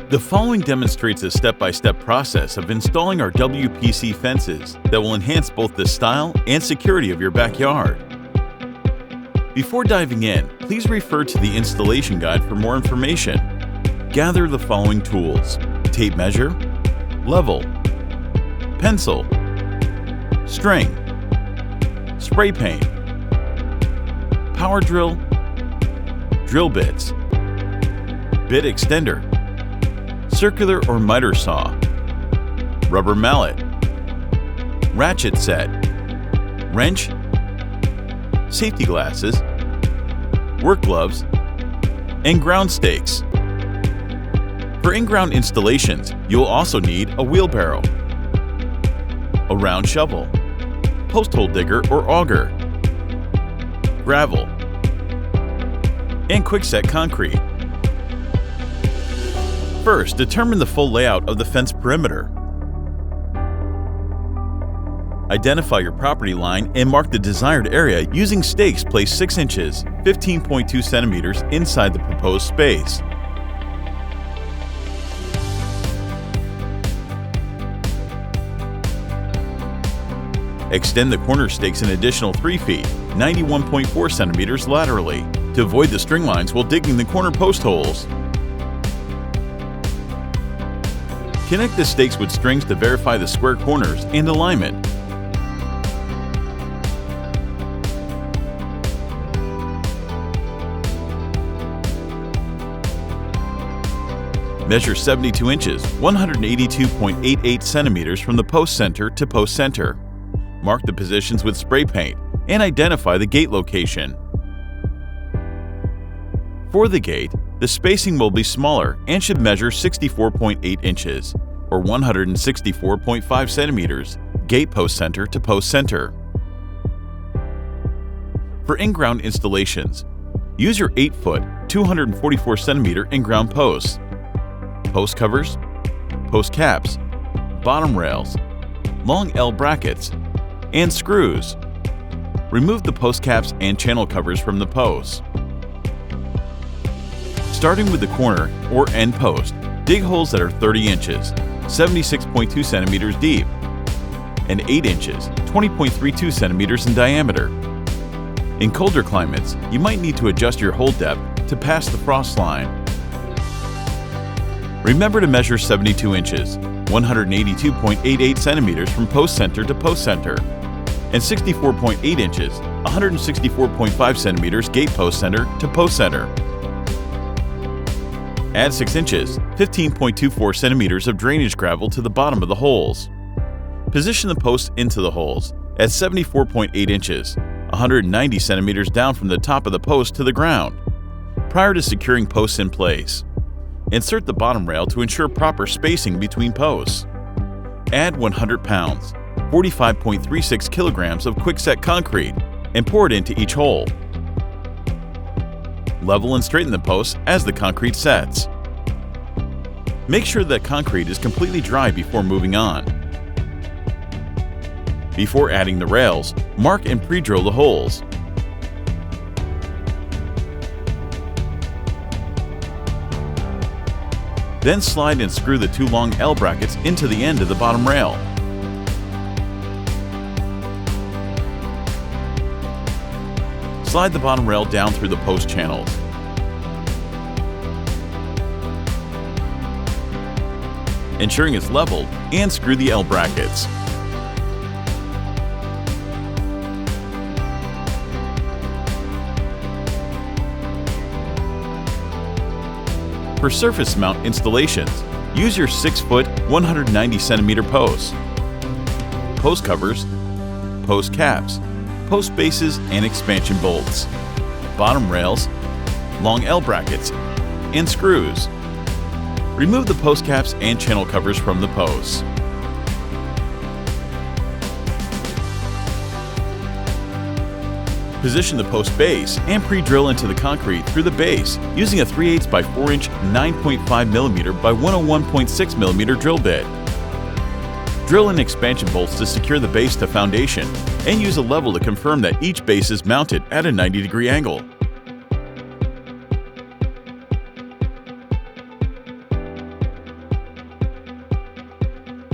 The following demonstrates a step-by-step process of installing our WPC fences that will enhance both the style and security of your backyard. Before diving in, please refer to the installation guide for more information. Gather the following tools: tape measure, level, pencil, string, spray paint, power drill, drill bits, bit extender, circular or miter saw, rubber mallet, ratchet set, wrench, safety glasses, work gloves, and ground stakes. For in-ground installations, you will also need a wheelbarrow, a round shovel, post hole digger or auger, gravel, and quickset concrete. First, determine the full layout of the fence perimeter. Identify your property line and mark the desired area using stakes placed 6 inches, 15.2 centimeters inside the proposed space. Extend the corner stakes an additional 3 feet, 91.4 centimeters laterally, to avoid the string lines while digging the corner post holes. Connect the stakes with strings to verify the square corners and alignment. Measure 72 inches, 182.88 centimeters from the post center to post center. Mark the positions with spray paint and identify the gate location. For the gate, the spacing will be smaller and should measure 64.8 inches, or 164.5 centimeters, gate post center to post center. For in-ground installations, use your 8-foot, 244 centimeter in-ground posts, post covers, post caps, bottom rails, long L brackets, and screws. Remove the post caps and channel covers from the posts. Starting with the corner or end post, dig holes that are 30 inches, 76.2 centimeters deep, and 8 inches, 20.32 centimeters in diameter. In colder climates, you might need to adjust your hole depth to pass the frost line. Remember to measure 72 inches, 182.88 centimeters from post center to post center, and 64.8 inches, 164.5 centimeters gate post center to post center. Add 6 inches, 15.24 centimeters of drainage gravel to the bottom of the holes. Position the posts into the holes at 74.8 inches, 190 centimeters down from the top of the post to the ground, prior to securing posts in place. Insert the bottom rail to ensure proper spacing between posts. Add 100 pounds, 45.36 kilograms of quickset concrete, and pour it into each hole. Level and straighten the posts as the concrete sets. Make sure that concrete is completely dry before moving on. Before adding the rails, mark and pre-drill the holes. Then slide and screw the 2 long L brackets into the end of the bottom rail. Slide the bottom rail down through the post channels. Ensuring it's leveled, and screw the L brackets. For surface mount installations, use your 6-foot, 190 centimeter posts, post covers, post caps, post bases and expansion bolts, bottom rails, long L brackets, and screws. Remove the post caps and channel covers from the posts. Position the post base and pre-drill into the concrete through the base using a 3/8 by 4 inch 9.5 mm by 101.6 mm drill bit. Drill in expansion bolts to secure the base to foundation and use a level to confirm that each base is mounted at a 90-degree angle.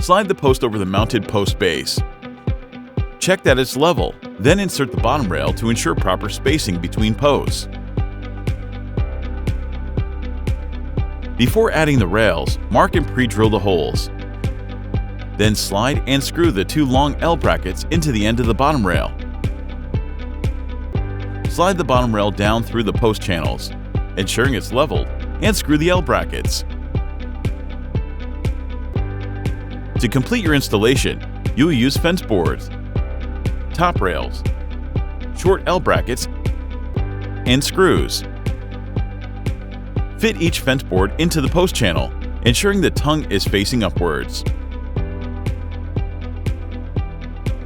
slide the post over the mounted post base. Check that it's level, then insert the bottom rail to ensure proper spacing between posts. Before adding the rails, mark and pre-drill the holes. Then slide and screw the 2 long L brackets into the end of the bottom rail. Slide the bottom rail down through the post channels, ensuring it's leveled, and screw the L brackets. To complete your installation, you will use fence boards, top rails, short L brackets, and screws. Fit each fence board into the post channel, ensuring the tongue is facing upwards.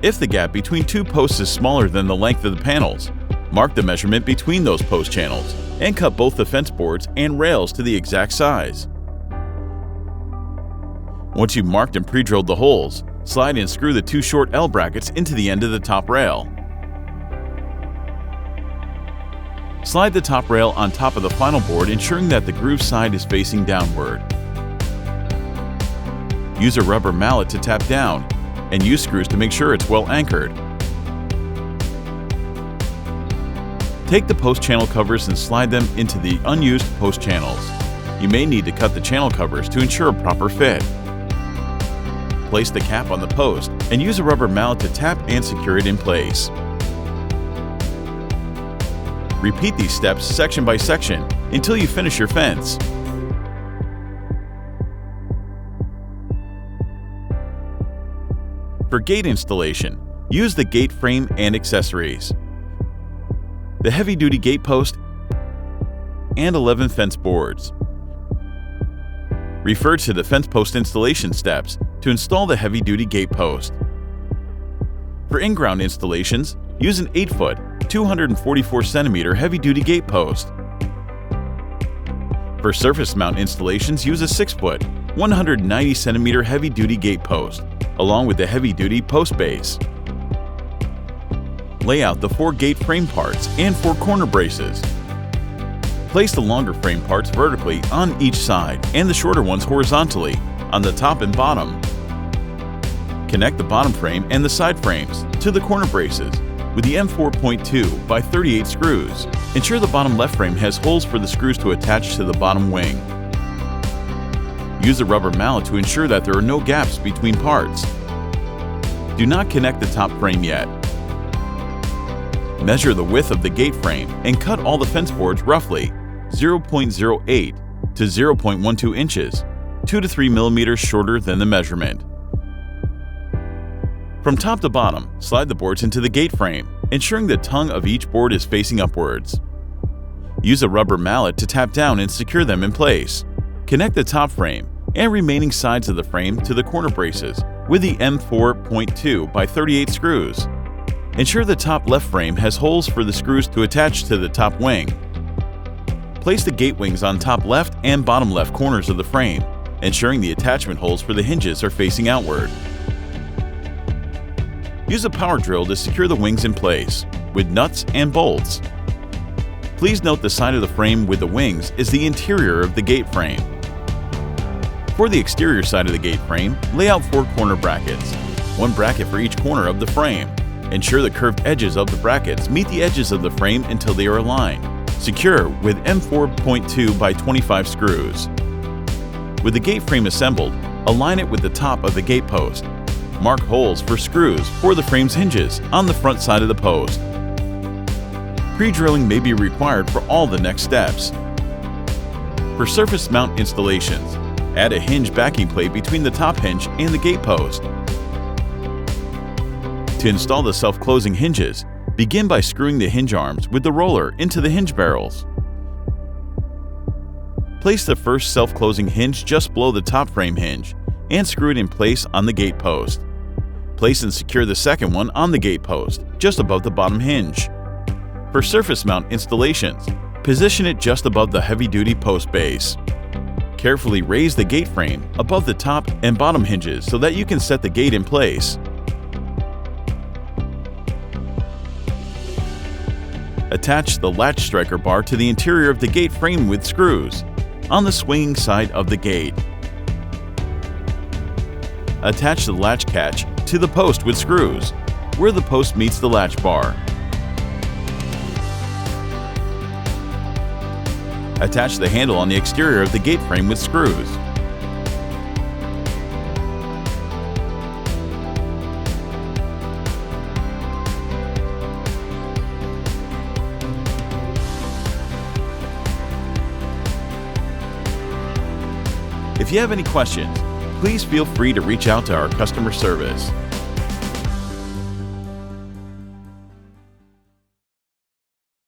If the gap between 2 posts is smaller than the length of the panels, mark the measurement between those post channels and cut both the fence boards and rails to the exact size. Once you've marked and pre-drilled the holes, slide and screw the 2 short L brackets into the end of the top rail. Slide the top rail on top of the final board, ensuring that the groove side is facing downward. Use a rubber mallet to tap down, and use screws to make sure it's well anchored. Take the post channel covers and slide them into the unused post channels. You may need to cut the channel covers to ensure a proper fit. Place the cap on the post and use a rubber mallet to tap and secure it in place. Repeat these steps section by section until you finish your fence. For gate installation, use the gate frame and accessories, the heavy-duty gate post, and 11 fence boards. Refer to the fence post installation steps to install the heavy-duty gate post. For in-ground installations, use an 8-foot, 244 cm heavy-duty gate post. For surface mount installations, use a 6-foot, 190 cm heavy-duty gate post, along with the heavy-duty post base. Lay out the 4 gate frame parts and 4 corner braces. Place the longer frame parts vertically on each side and the shorter ones horizontally on the top and bottom. Connect the bottom frame and the side frames to the corner braces with the M4.2 by 38 screws. Ensure the bottom left frame has holes for the screws to attach to the bottom wing. Use a rubber mallet to ensure that there are no gaps between parts. Do not connect the top frame yet. Measure the width of the gate frame and cut all the fence boards roughly 0.08 to 0.12 inches, 2 to 3 millimeters shorter than the measurement. From top to bottom, slide the boards into the gate frame, ensuring the tongue of each board is facing upwards. Use a rubber mallet to tap down and secure them in place. Connect the top frame and remaining sides of the frame to the corner braces with the M4.2 by 38 screws. Ensure the top left frame has holes for the screws to attach to the top wing. Place the gate wings on top left and bottom left corners of the frame, ensuring the attachment holes for the hinges are facing outward. Use a power drill to secure the wings in place, with nuts and bolts. Please note the side of the frame with the wings is the interior of the gate frame. For the exterior side of the gate frame, lay out 4 corner brackets, 1 bracket for each corner of the frame. Ensure the curved edges of the brackets meet the edges of the frame until they are aligned. Secure with M4.2 by 25 screws. With the gate frame assembled, align it with the top of the gate post. Mark holes for screws for the frame's hinges on the front side of the post. Pre-drilling may be required for all the next steps. For surface mount installations, add a hinge backing plate between the top hinge and the gate post. To install the self-closing hinges, begin by screwing the hinge arms with the roller into the hinge barrels. Place the first self-closing hinge just below the top frame hinge and screw it in place on the gate post. Place and secure the second one on the gate post, just above the bottom hinge. For surface mount installations, position it just above the heavy-duty post base. Carefully raise the gate frame above the top and bottom hinges so that you can set the gate in place. Attach the latch striker bar to the interior of the gate frame with screws on the swinging side of the gate. Attach the latch catch to the post with screws, where the post meets the latch bar. Attach the handle on the exterior of the gate frame with screws. If you have any questions, please feel free to reach out to our customer service.